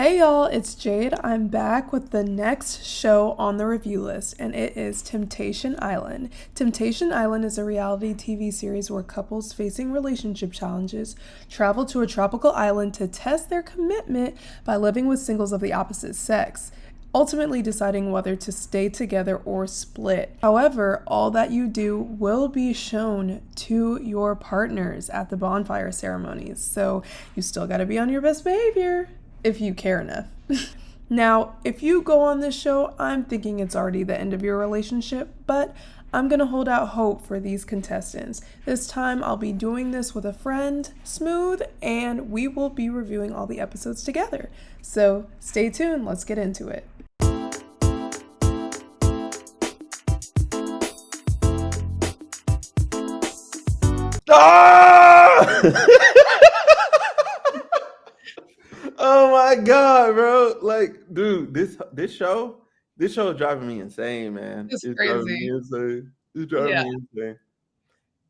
Hey y'all, it's Jade. I'm back with the next show on the review list, and it is Temptation Island. Temptation Island is a reality TV series where couples facing relationship challenges travel to a tropical island to test their commitment by living with singles of the opposite sex, ultimately deciding whether to stay together or split. However, all that you do will be shown to your partners at the bonfire ceremonies, so you still gotta be on your best behavior if you care enough. Now, if you go on this show, I'm thinking it's already the end of your relationship, but I'm gonna hold out hope for these contestants. This time I'll be doing this with a friend, Smooth, and we will be reviewing all the episodes together. So stay tuned, let's get into it. Ah! Oh my god, bro! Like, dude, this show is driving me insane, man. It's It's driving me crazy. insane. It's driving Yeah. me insane.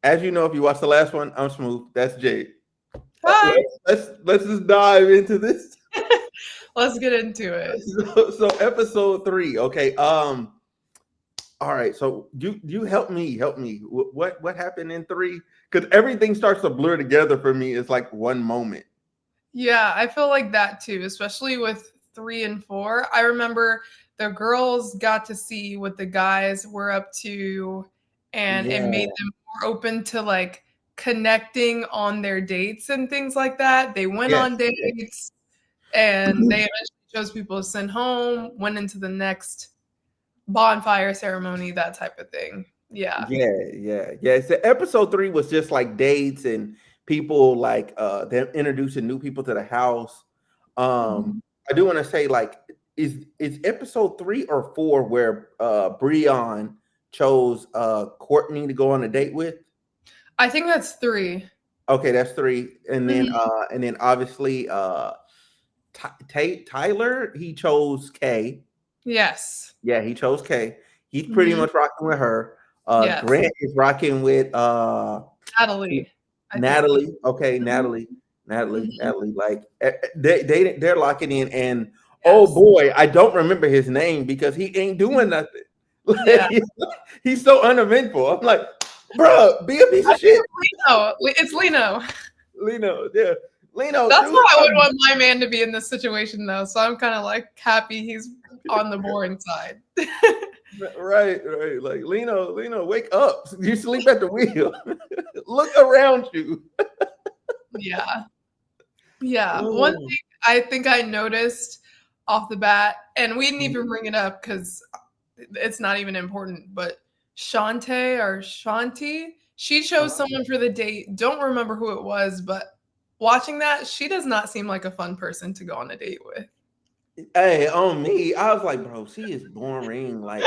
As you know, if you watch the last one, I'm Smooth. That's Jade. Hi. Let's just dive into this. Let's get into it. So episode 3. Okay. All right. So you help me. What happened in 3? Because everything starts to blur together for me. It's like one moment. Yeah, I feel like that too, especially with 3 and 4. I remember the girls got to see what the guys were up to, and it made Yeah. them more open to like connecting on their dates and things like that. They went Yes. on dates and they eventually chose people to send home, went into the next bonfire ceremony, that type of thing. Yeah. Yeah. So episode 3 was just like dates and people like them introducing new people to the house. Mhm. I do want to say like is episode 3 or 4 where Breon chose Courtney to go on a date with? I think that's 3. Okay, that's 3. Mhm. And then obviously Tyler, he chose Kay. Yes. Yeah, he chose Kay. He's pretty Mhm. much rocking with her. Yes. Grant is rocking with Natalie, I think. Natalie. Okay, Mhm. Mhm. Natalie. Like they're locking in, and oh Yes. boy, I don't remember his name because he ain't doing Mhm. nothing. Yeah. Like, he's so uneventful. I'm like, bro, be a piece I of think shit, it's Lino. It's Lino. Lino. Yeah, Lino, That's do how I would something. want my man to be in this situation, though. So I'm kind of like happy he's on the boring side. Right. Like Lino, wake up. You sleep at the wheel. Look around you. Yeah. Yeah. One Oh. thing I think I noticed off the bat, and we didn't even bring it up because it's not even important, but Shantae or Shanti, she chose someone for the date. Don't remember who it was, but watching that, she does not seem like a fun person to go on a date with. Hey, on me, I was like, bro, she is boring. Like,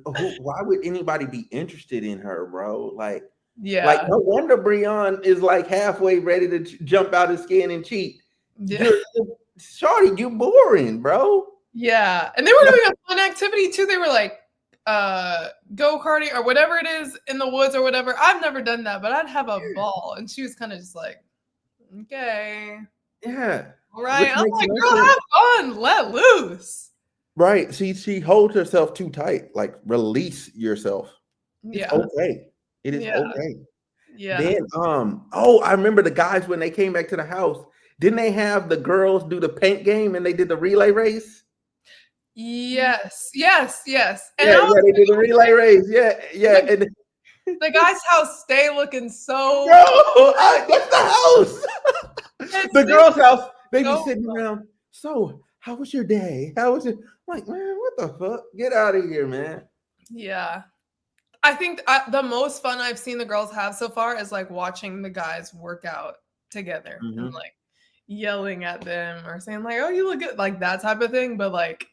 why would anybody be interested in her, bro? Like Yeah. no wonder Breon is like halfway ready to jump out his skin and cheat. Yeah. You're shorty, you boring, bro. Yeah. And they were doing a fun activity too. They were like go-karting or whatever it is in the woods or whatever. I've never done that, but I'd have a ball. And she was kind of just like, okay. Yeah, All right. which I'm makes like, no girl, sense. have fun. Let loose. Right? She holds herself too tight. Like, release yourself. It's Yeah. okay. It is Yeah. okay. Yeah. Then, oh, I remember the guys when they came back to the house. Didn't they have the girls do the paint game and they did the relay race? Yes. Yes. Yes. And Yeah, I was they did the relay race. Yeah, the, and the guy's house stay looking so bro, that's the house. it's The girls' house. They be so sitting around. So, how was your day? How was it? Like, man, what the fuck? Get out of here, man. yeah. I think the most fun I've seen the girls have so far is like watching the guys work out together and Mm-hmm. like yelling at them or saying like, "Oh, you look good," like that type of thing. But like,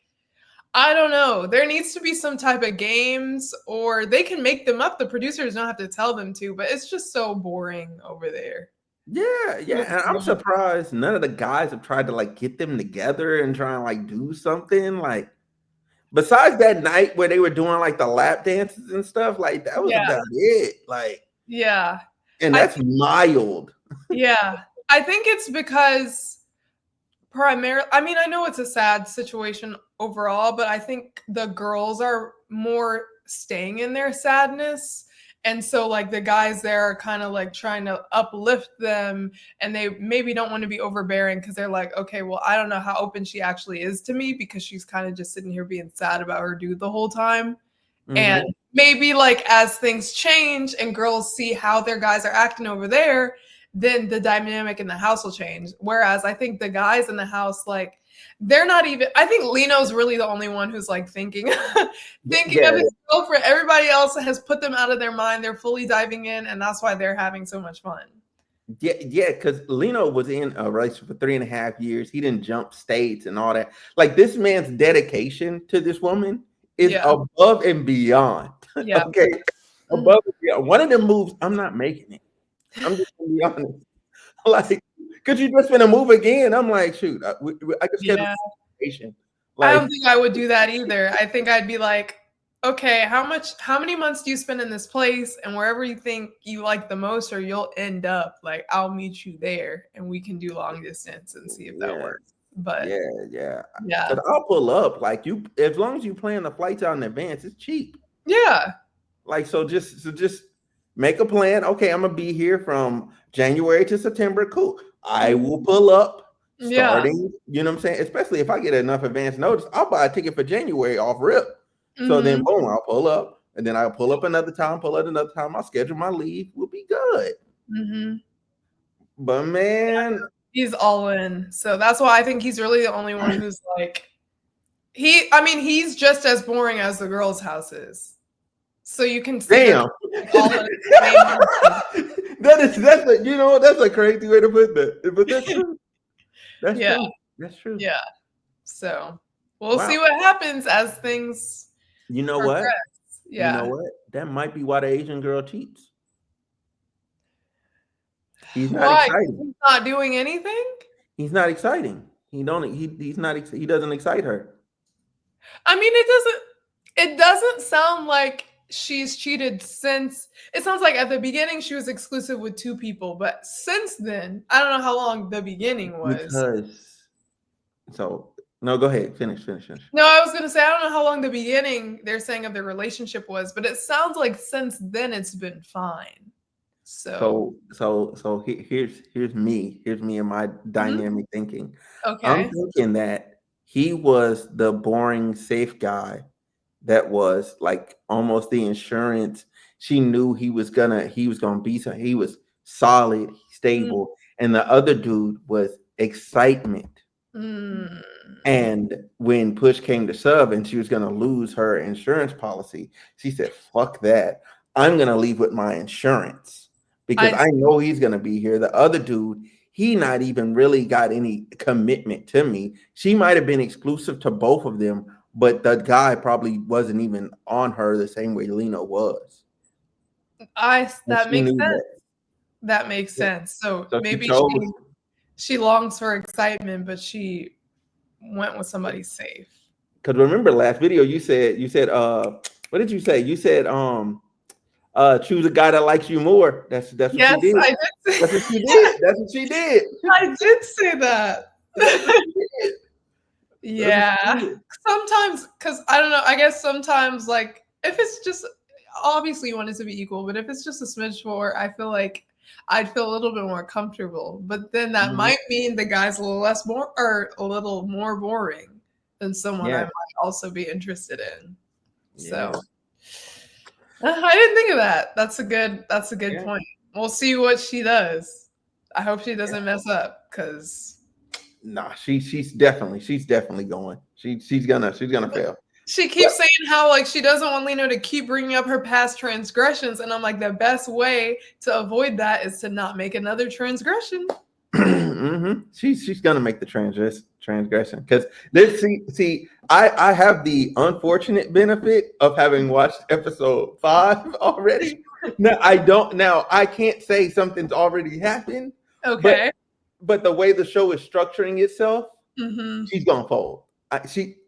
I don't know. There needs to be some type of games, or they can make them up. The producers don't have to tell them to, but it's just so boring over there. Yeah, and I'm surprised none of the guys have tried to like get them together and try and like do something. Like, besides that night where they were doing like the lap dances and stuff, like that was Yeah, about it. Like, yeah. and I that's mild. Yeah. I think it's because primarily, I mean, I know it's a sad situation overall, but I think the girls are more staying in their sadness. And so, like, the guys there are kind of like trying to uplift them, and they maybe don't want to be overbearing because they're like, okay, well, I don't know how open she actually is to me because she's kind of just sitting here being sad about her dude the whole time. And maybe like as things change and girls see how their guys are acting over there, then the dynamic in the house will change. Whereas I think the guys in the house, like, they're not even, I think Lino's really the only one who's like thinking of his girlfriend. Everybody else has put them out of their mind. They're fully diving in, and that's why they're having so much fun. Yeah, because Lino was in a relationship for 3.5 years. He didn't jump states and all that. Like, this man's dedication to this woman is above and beyond. Yeah. Okay. Above and beyond. One of them moves, I'm not making it. I'm just gonna be honest. Like, because you just gonna move again. I'm like, shoot, I could schedule I don't think I would do that either. I think I'd be like, okay, how many months do you spend in this place? And wherever you think you like the most, or you'll end up, like, I'll meet you there and we can do long distance and see if that works. But yeah. But I'll pull up. Like, you, as long as you plan the flights out in advance, it's cheap. Yeah. Like, so just make a plan. Okay, I'm gonna be here from January to September. Cool. I will pull up starting, you know what I'm saying? Especially if I get enough advance notice, I'll buy a ticket for January off rip. So then boom, I'll pull up, and then I'll pull up another time, I'll schedule my leave. We'll be good. But man, he's all in. So that's why I think he's really the only one who's like, he's just as boring as the girls' house is. So you can see damn. That's a crazy way to put that. But that's true. That's true. That's true. Yeah. So we'll see what happens as things progress. What? Yeah. You know what? That might be why the Asian girl cheats. He's not exciting. He's not doing anything? He's not exciting. He doesn't excite her. I mean, it doesn't sound like she's cheated since. It sounds like at the beginning she was exclusive with 2 people, but since then, I don't know how long the beginning was. No, go ahead. Finish. No, I was gonna say I don't know how long the beginning they're saying of their relationship was, but it sounds like since then it's been fine. So here's me and my dynamic thinking. Okay. I'm thinking that he was the boring, safe guy that was like almost the insurance. She knew he was gonna be so, he was solid, stable, and the other dude was excitement. And when push came to shove and she was going to lose her insurance policy, she said, fuck that. I'm going to leave with my insurance because I know he's going to be here. The other dude, he not even really got any commitment to me. She might have been exclusive to both of them, but the guy probably wasn't even on her the same way Lino was. That makes sense. That makes sense. So maybe she longs for excitement, but she went with somebody safe. Because remember last video you said what did you say? You said choose a guy that likes you more. That's what she did. I did. That's what she did. That's what she did. I did say that. Yeah. Sometimes, because I don't know, I guess sometimes, like, if it's just, obviously you want it to be equal, but if it's just a smidge more, I feel like I'd feel a little bit more comfortable. But then that might mean the guy's a little more boring than someone I might also be interested in. So I didn't think of that. That's a good point. We'll see what she does. I hope she doesn't mess up, because nah, she's definitely going. She's gonna fail. She keeps saying how, like, she doesn't want Lino to keep bringing up her past transgressions, and I'm like, the best way to avoid that is to not make another transgression. She's gonna make the transgression, because I have the unfortunate benefit of having watched episode 5 already. Now I can't say something's already happened. Okay, but the way the show is structuring itself, she's gonna fold.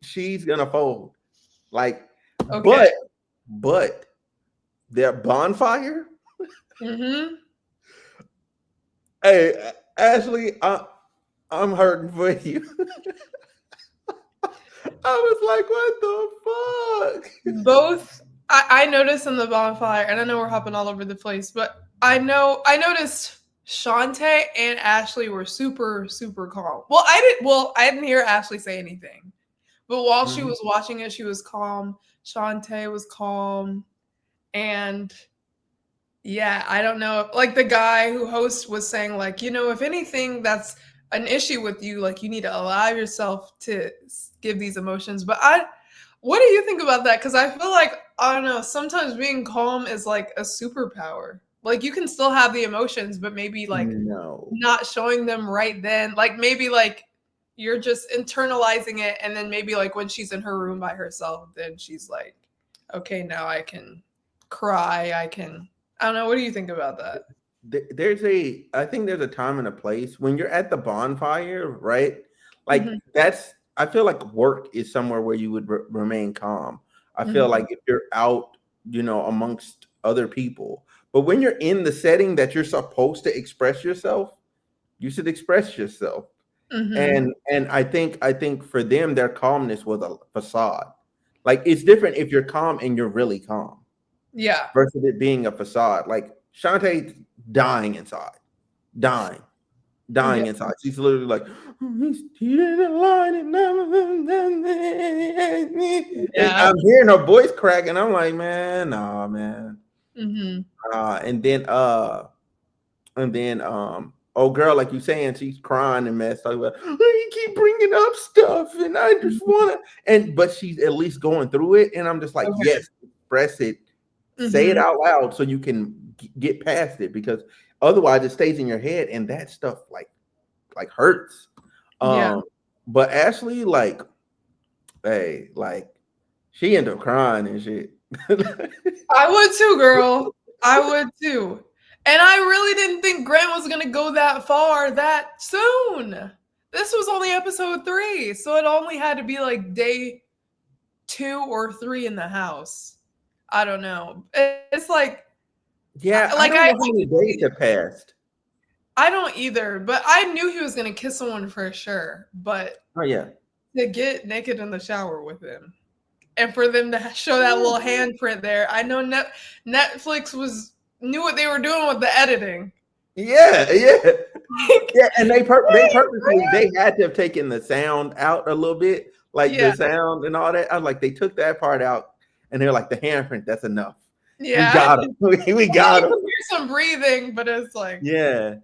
She's gonna fold. Like, but their bonfire. Hey, Ashley, I'm hurting for you. I was like, what the fuck? Both I noticed in the bonfire, and I know we're hopping all over the place, but I noticed Shantae and Ashley were super, super calm. I didn't hear Ashley say anything. But while she was watching it, she was calm. Shantae was calm. And yeah, I don't know. Like the guy who hosts was saying, like, if anything that's an issue with you, like you need to allow yourself to give these emotions. But what do you think about that? Because I feel like, I don't know, sometimes being calm is like a superpower. Like you can still have the emotions, but maybe like No. not showing them right then. Like maybe like you're just internalizing it. And then maybe like when she's in her room by herself, then she's like, okay, now I can cry. I don't know. What do you think about that? I think there's a time and a place when you're at the bonfire, right? Like I feel like work is somewhere where you would remain calm. I feel like if you're out, amongst other people, but when you're in the setting that you're supposed to express yourself, you should express yourself. And I think for them, their calmness was a facade. Like it's different if you're calm and you're really calm. Yeah. Versus it being a facade. Like Shantae dying inside, dying inside. She's literally like, he didn't lie to and I'm hearing her voice crack, and I'm like, man, nah, man. And then, oh girl, like you saying, she's crying and messed up. Like, you keep bringing up stuff, and I just wanna, but she's at least going through it, and I'm just like, yes, express it. Say it out loud so you can get past it, because otherwise it stays in your head and that stuff like hurts. But Ashley, like, hey, like she ended up crying and shit. I would too, girl. I would too. And I really didn't think Grant was gonna go that far that soon. This was only episode 3, so it only had to be like day 2 or 3 in the house. I don't know. It's like, yeah, like I don't know how many days have passed. I don't either, but I knew he was gonna kiss someone for sure. But to get naked in the shower with him, and for them to show that little handprint there, I know Netflix knew what they were doing with the editing. Yeah, and they purposely they had to have taken the sound out a little bit, like the sound and all that. I was like, they took that part out. And they're like, the handprint, that's enough. Yeah. We got him. We got him. Here's some breathing, but it's like, yeah.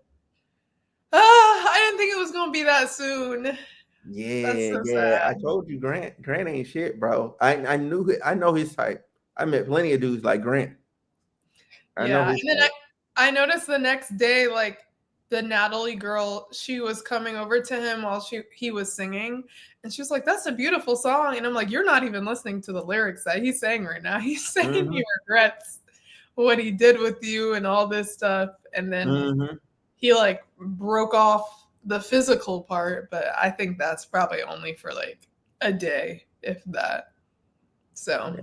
I didn't think it was going to be that soon. Yeah, sad. I told you, Grant ain't shit, bro. I know his type. I met plenty of dudes like Grant. And then I noticed the next day, like, the Natalie girl, she was coming over to him while he was singing, and she was like, that's a beautiful song. And I'm like, you're not even listening to the lyrics that he's saying right now. He's saying he regrets what he did with you and all this stuff. And then he like broke off the physical part, but I think that's probably only for like a day, if that. So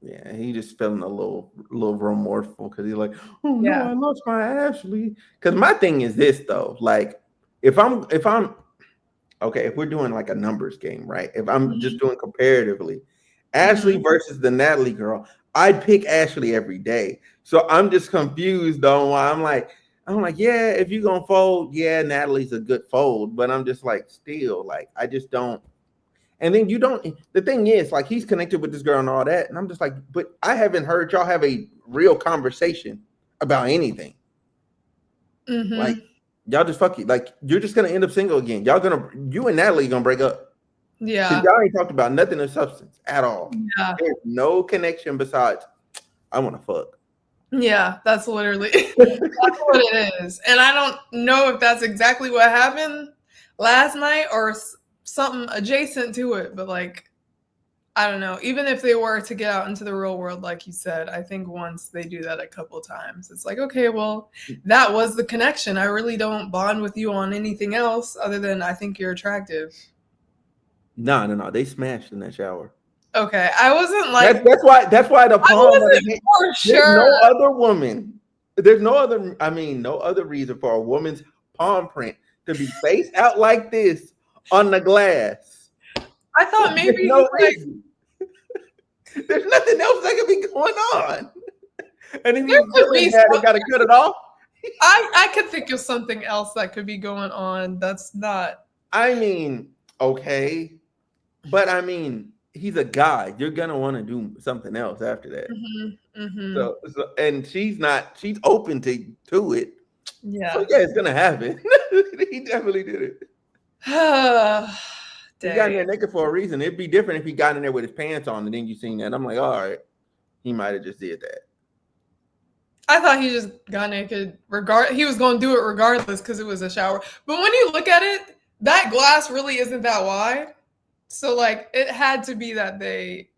yeah, he just feeling a little remorseful because he's like, oh no, I lost my Ashley. Because my thing is this though, like if I'm okay, if we're doing like a numbers game, right? If I'm just doing comparatively, Ashley versus the Natalie girl, I'd pick Ashley every day. So I'm just confused on why I'm like, yeah, if you're gonna fold, yeah, Natalie's a good fold, but I'm just like, still, like, I just don't. And then the thing is, like, he's connected with this girl and all that. And I'm just like, but I haven't heard y'all have a real conversation about anything. Like, y'all just fuck you. Like, you're just going to end up single again. You and Natalie going to break up. Yeah. Because y'all ain't talked about nothing of substance at all. Yeah. There's no connection besides, I want to fuck. Yeah, that's literally that's what it is. And I don't know if that's exactly what happened last night or something adjacent to it, but like, I don't know. Even if they were to get out into the real world, like you said, I think once they do that a couple of times, it's like, okay, well, that was the connection. I really don't bond with you on anything else other than I think you're attractive. No. They smashed in that shower. Okay, I wasn't like that's why the palm. For sure. There's no other woman. There's no other. I mean, no other reason for a woman's palm print to be face out like this on the glass. I thought maybe There's no reason. There's nothing else that could be going on. And if you really had it, gotta cut it off. I could think of something else that could be going on. That's not. I mean, okay, but I mean, he's a guy. You're gonna want to do something else after that. So, and she's not. She's open to it. Yeah. So yeah, it's gonna happen. He definitely did it. He got in there naked for a reason. It'd be different if he got in there with his pants on and then you seen that. I'm like, all right, he might have just did that. I thought he just got naked. He was going to do it regardless because it was a shower. But when you look at it, that glass really isn't that wide. So like, it had to be that they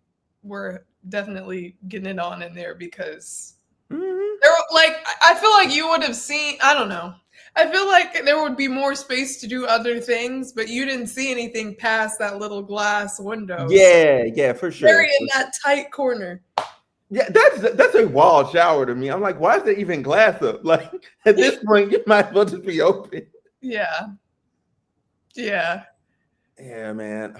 were definitely getting it on in there because there, like, I feel like you would have seen. I don't know. I feel like there would be more space to do other things, but you didn't see anything past that little glass window. Yeah, for sure. Very in that tight corner. Yeah, that's a wild shower to me. I'm like, why is there even glass up? Like at this point, you might as well just be open. Yeah, man.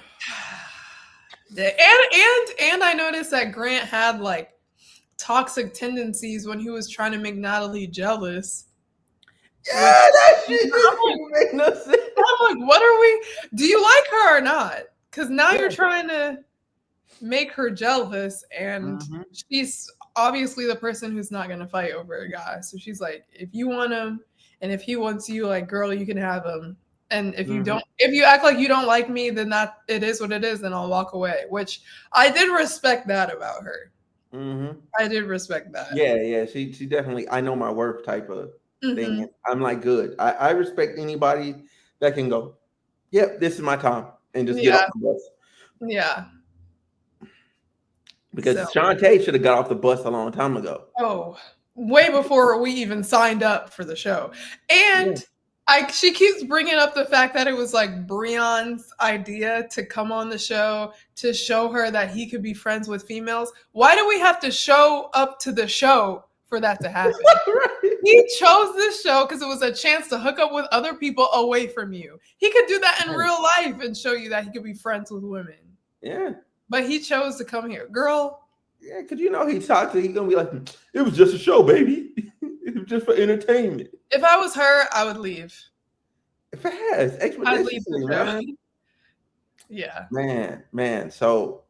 And I noticed that Grant had like toxic tendencies when he was trying to make Natalie jealous. Yeah, that shit doesn't make no sense. I'm like, what are we? Do you like her or not? Because now you're trying to make her jealous, and she's obviously the person who's not going to fight over a guy. So she's like, if you want him, and if he wants you, like, girl, you can have him. And if you don't, if you act like you don't like me, then that it is what it is. Then I'll walk away. Which I did respect that about her. I did respect that. Yeah. She definitely, I know my worth type of thing. I'm like, good. I respect anybody that can go, yep, this is my time, and just get off the bus. Yeah. Because Shantae should have got off the bus a long time ago. Oh, way before we even signed up for the show. And she keeps bringing up the fact that it was like Breon's idea to come on the show to show her that he could be friends with females. Why do we have to show up to the show for that to happen? He chose this show because it was a chance to hook up with other people away from you. He could do that in real life and show you that he could be friends with women. Yeah. But he chose to come here. Girl. Yeah, because you know he's toxic. He's going to be like, it was just a show, baby. It was just for entertainment. If I was her, I would leave. If it has, expeditiously, man. Yeah. Man. So,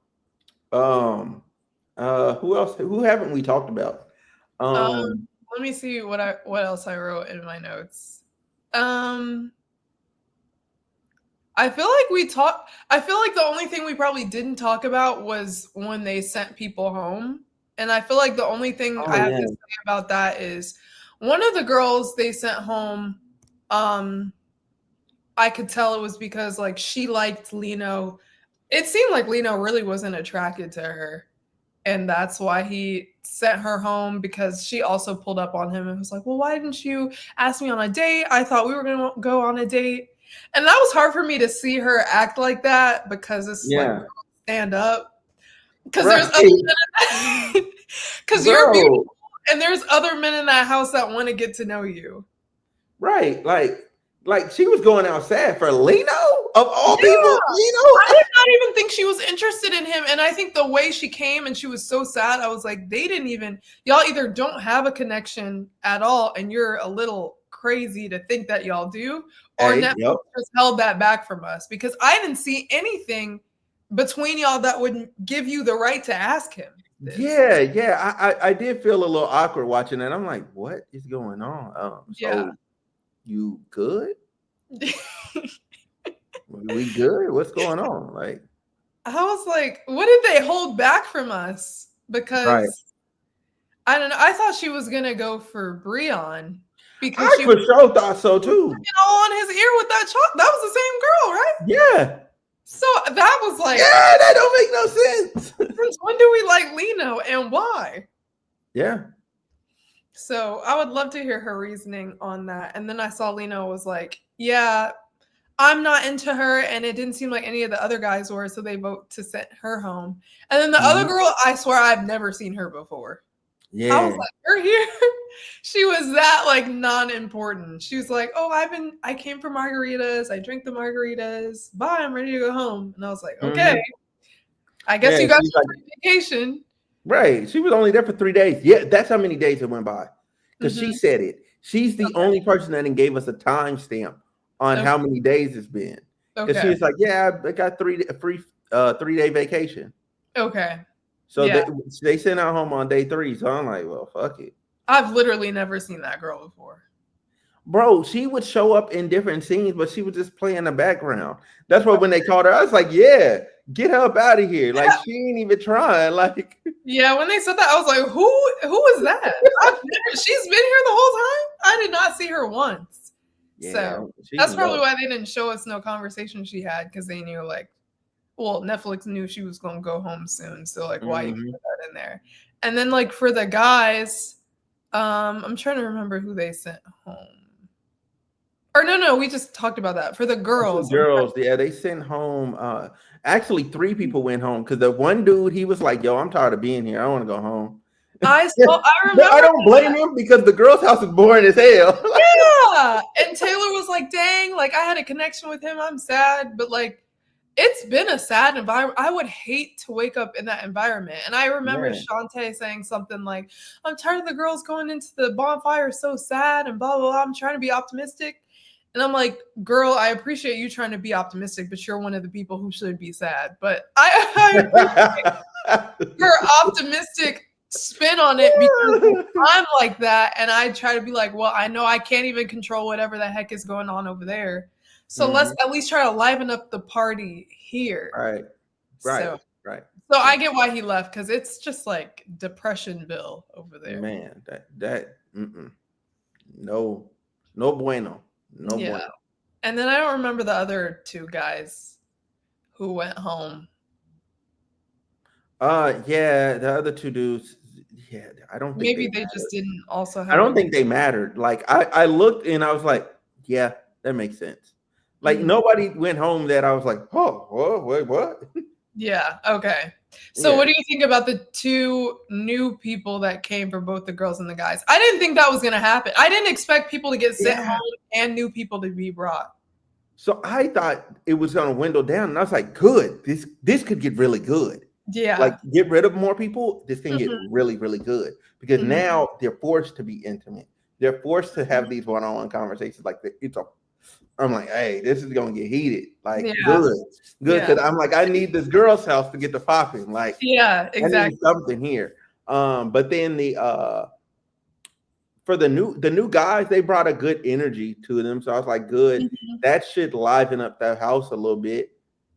who else? Who haven't we talked about? Let me see what else I wrote in my notes. I feel like the only thing we probably didn't talk about was when they sent people home. And I feel like the only thing I have to say about that is one of the girls they sent home, I could tell it was because like she liked Lino. It seemed like Lino really wasn't attracted to her. And that's why he sent her home, because she also pulled up on him and was like, well, why didn't you ask me on a date? I thought we were going to go on a date. And that was hard for me to see her act like that, because it's like, stand up. Because there's other men, because you're beautiful, and there's other men in that house that want to get to know you. Right. Like she was going outside for Lino of all people. Lino, I did not even think she was interested in him. And I think the way she came and she was so sad, I was like, y'all either don't have a connection at all, and you're a little crazy to think that y'all do, or Netflix just held that back from us, because I didn't see anything between y'all that would give you the right to ask him this. Yeah. I did feel a little awkward watching that. I'm like, what is going on? You good? We good? What's going on? Like, I was like, what did they hold back from us? Because I don't know. I thought she was gonna go for Breon, because I for sure thought so too. All on his ear with that chalk. That was the same girl, right? Yeah. So that was like, that don't make no sense. Since when do we like Lino, and why? Yeah. So I would love to hear her reasoning on that. And then I saw Lino was like, yeah, I'm not into her, and it didn't seem like any of the other guys were, so they vote to send her home. And then the other girl, I swear I've never seen her before. I was Yeah. like, "You're here?" She was that, like, non-important. She was like, "Oh, I came for margaritas. I drink the margaritas. Bye, I'm ready to go home." And I was like, "Okay, I guess Yeah, you got she's some like, free vacation." right. She was only there for 3 days. Yeah, that's how many days it went by. Because she Mhm. said it. She's the only person that didn't gave us a timestamp on Okay. how many days it's been. Because she Okay. was like, yeah, I got a free 3 day vacation. Okay. So Yeah. they sent out home on day 3. So I'm like, well, fuck it. I've literally never seen that girl before. Bro, she would show up in different scenes, but she would just play in the background. That's why when they called her, I was like, yeah, get her up out of here. Like, she ain't even trying. Like, Yeah, when they said that, I was like, who is that? She's been here the whole time? I did not see her once. yeah, So she that's was probably up. why they didn't show us no conversation she had, because they knew, like, well, Netflix knew she was gonna go home soon. So, like, why even put that in there? And then, like, for the guys, I'm trying to remember who they sent home. Or no, we just talked about that. For the girls. Girls, yeah, they sent home. Actually, 3 people went home because the one dude, he was like, "Yo, I'm tired of being here. I want to go home." I But I remember don't blame him because the girls' house is boring as hell. Yeah. And Taylor was like, dang, like I had a connection with him. I'm sad. But like it's been a sad environment. I would hate to wake up in that environment. And I remember Yeah. Shantae saying something like, I'm tired of the girls going into the bonfire so sad and blah, blah, blah. I'm trying to be optimistic. And I'm like, girl, I appreciate you trying to be optimistic, but you're one of the people who should be sad. But I appreciate her optimistic spin on it because I'm like that. And I try to be like, well, I know I can't even control whatever the heck is going on over there. So let's at least try to liven up the party here. Right. So Right. so I get why he left, because it's just like Depressionville over there. Man, no bueno. No Yeah. bueno. And then I don't remember the other 2 guys who went home. Yeah, the other 2 dudes, yeah, I don't think Maybe they mattered. just didn't also have I don't think they mattered. Like, I looked and I was like, yeah, that makes sense. Like, nobody went home that I was like, oh, wait, what? Yeah. Okay. So what do you think about the 2 new people that came for both the girls and the guys? I didn't think that was going to happen. I didn't expect people to get sent home and new people to be brought. So I thought it was going to dwindle down, and I was like, good. This could get really good. Yeah. Like, get rid of more people. This can get really, really good because now they're forced to be intimate. They're forced to have these one-on-one conversations. Like, I'm like, hey, this is gonna get heated. Like, good, because I'm like, I need this girl's house to get the popping. Like, yeah, exactly. I need something here. But then for the new guys, they brought a good energy to them. So I was like, good, that should liven up that house a little bit.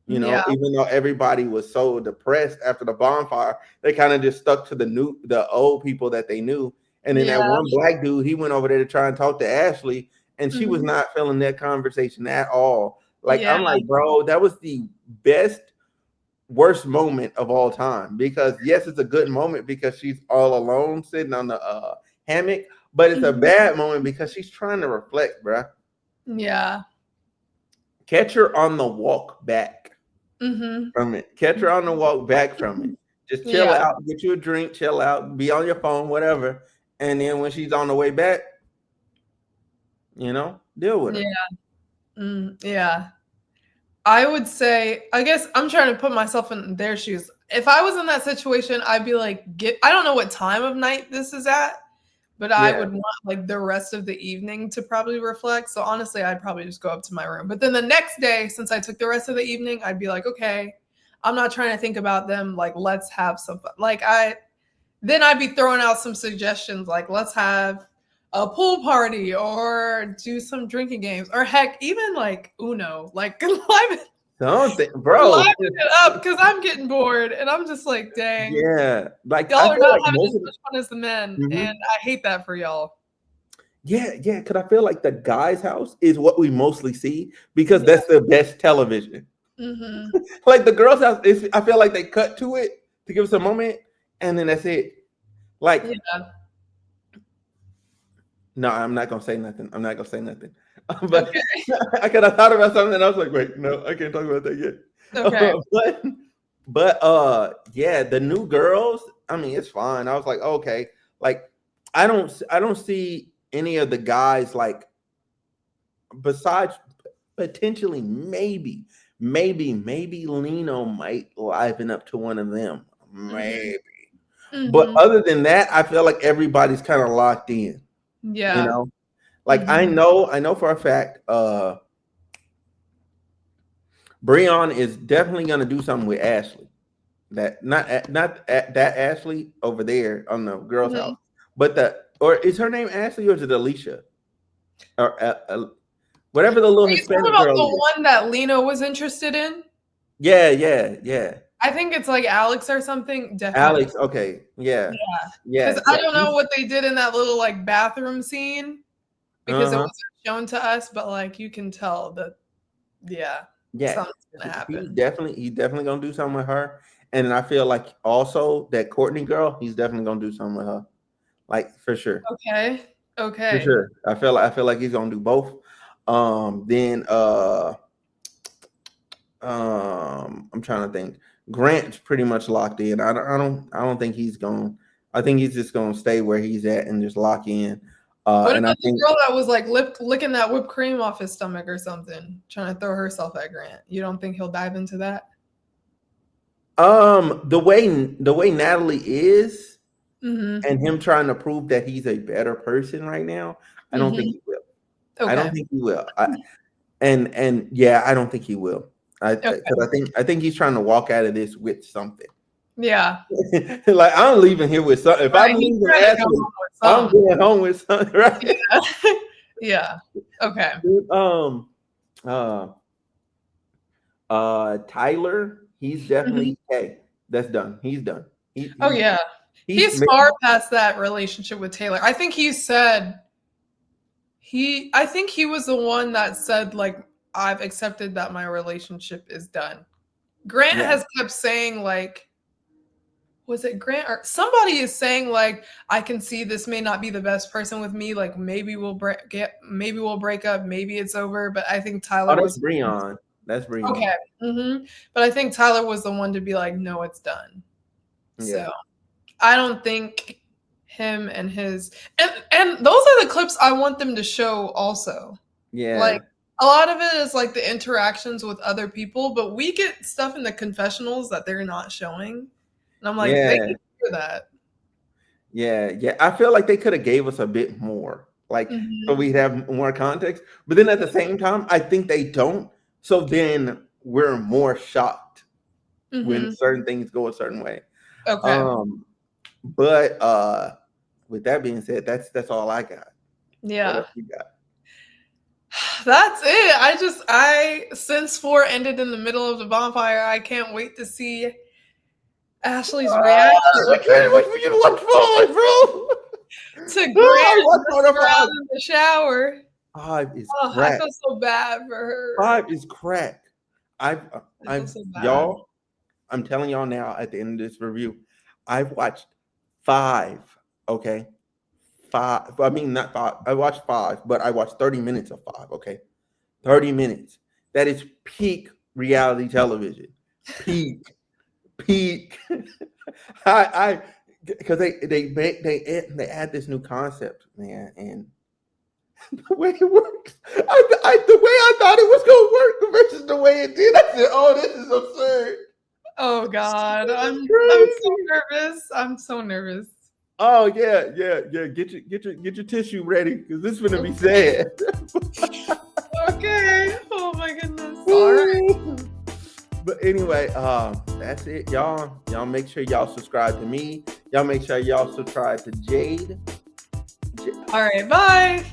You know, even though everybody was so depressed after the bonfire, they kind of just stuck to the old people that they knew. And then that one black dude, he went over there to try and talk to Ashley, and she was not feeling that conversation at all. Like, I'm like, bro, that was the worst moment of all time. Because yes, it's a good moment because she's all alone sitting on the hammock, but it's a bad moment because she's trying to reflect, bro. Yeah. Catch her on the walk back from it. Catch her on the walk back from it. Just chill out, get you a drink, chill out, be on your phone, whatever. And then when she's on the way back, you know, deal with her. Yeah. I would say, I guess I'm trying to put myself in their shoes. If I was in that situation, I'd be like, I don't know what time of night this is at, but I would want like the rest of the evening to probably reflect. So honestly, I'd probably just go up to my room. But then the next day, since I took the rest of the evening, I'd be like, okay, I'm not trying to think about them. Like, let's have some fun. Like, then I'd be throwing out some suggestions, like let's have a pool party or do some drinking games, or heck, even like Uno, like liven it up, because I'm getting bored and I'm just like, dang. Yeah, like y'all are not having as much fun as the men, and I hate that for y'all. Yeah, because I feel like the guy's house is what we mostly see because that's the best television. Like the girl's house is, I feel like they cut to it to give us a moment, and then that's it. Like, no, I'm not gonna say nothing. But I could have thought about something, and I was like, wait, no, I can't talk about that yet. Okay. But yeah, the new girls, I mean, it's fine. I was like, okay, like I don't see any of the guys like besides potentially maybe Lino might liven up to one of them. Maybe. But other than that, I feel like everybody's kind of locked in. Yeah. You know? Like I know for a fact Breon is definitely gonna do something with Ashley. That not that Ashley over there on the girl's house, but or is her name Ashley or is it Alicia? Or whatever the little Are you Hispanic talking about girl the is. one that Lino was interested in? Yeah. I think it's like Alex or something. Definitely. Alex, okay. Yeah. Because I don't know what they did in that little like bathroom scene because it wasn't shown to us, but like you can tell that something's gonna happen. He's definitely gonna do something with her. And then I feel like also that Courtney girl, he's definitely gonna do something with her. Like for sure. Okay. For sure. I feel like he's gonna do both. Then I'm trying to think. Grant's pretty much locked in. I don't think he's going. I think he's just going to stay where he's at and just lock in. What about the girl that was like licking that whipped cream off his stomach or something, trying to throw herself at Grant? You don't think he'll dive into that? The way Natalie is, and him trying to prove that he's a better person right now, I don't think he will. Okay. I don't think he will. And yeah, I don't think he will. I think he's trying to walk out of this with something. Yeah. Like I'm leaving here with something. If I'm leaving Ashley, I'm going home with something, right? Yeah. Okay. Tyler, he's definitely that's done. He's done. He's far past that relationship with Taylor. I think he said I think he was the one that said like I've accepted that my relationship is done. Grant has kept saying like, was it Grant or somebody is saying like, I can see this may not be the best person with me. Like maybe we'll break up. Maybe it's over. But I think Tyler was Breon. That's Breon. Okay. But I think Tyler was the one to be like, no, it's done. Yeah. So I don't think him and his and those are the clips I want them to show also. Yeah. Like a lot of it is like the interactions with other people, but we get stuff in the confessionals that they're not showing. And I'm like, they can hear that. Yeah. I feel like they could have gave us a bit more, like so we'd have more context. But then at the same time, I think they don't. So then we're more shocked when certain things go a certain way. Okay. But with that being said, that's all I got. Yeah. What else you got? That's it. Since 4 ended in the middle of the bonfire, I can't wait to see Ashley's reaction. I can't wait for you to watch 5, bro. To Grant in the shower. 5 is crack. I feel so bad for her. 5 is crack. Y'all, I'm telling y'all now at the end of this review, I've watched 5. Okay. 5. I mean, not 5. I watched 5, but I watched 30 minutes of 5. Okay. 30 minutes. That is peak reality television. Peak. Because they add this new concept, man, and the way it works, the way I thought it was gonna work versus the way it did, I said, "Oh, this is absurd." Oh God, I'm so nervous. I'm so nervous. Oh yeah. Get your tissue ready because this is gonna be sad. Okay. Oh my goodness. All right. But anyway, that's it, y'all. Y'all make sure y'all subscribe to me. Y'all make sure y'all subscribe to Jade. All right. Bye.